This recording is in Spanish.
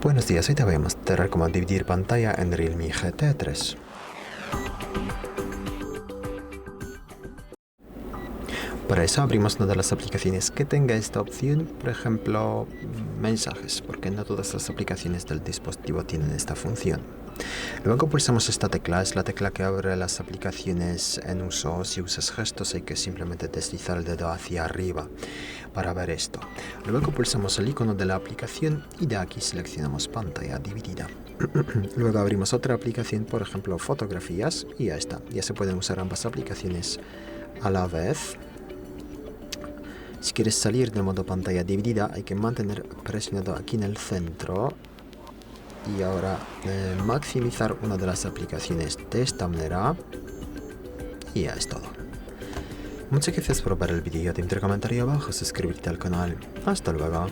Buenos días, hoy te voy a mostrar cómo dividir pantalla en REALME GT3. Para eso abrimos una de las aplicaciones que tenga esta opción, por ejemplo, mensajes, porque no todas las aplicaciones del dispositivo tienen esta función. Luego pulsamos esta tecla, es la tecla que abre las aplicaciones en uso. Si usas gestos hay que simplemente deslizar el dedo hacia arriba para ver esto. Luego pulsamos el icono de la aplicación y de aquí seleccionamos pantalla dividida. Luego abrimos otra aplicación, por ejemplo fotografías, y ya está. Ya se pueden usar ambas aplicaciones a la vez. Si quieres salir del modo pantalla dividida hay que mantener presionado aquí en el centro y ahora maximizar una de las aplicaciones de esta manera y ya es todo. Muchas gracias por ver el vídeo, te invito a comentario abajo, suscribirte al canal. Hasta luego.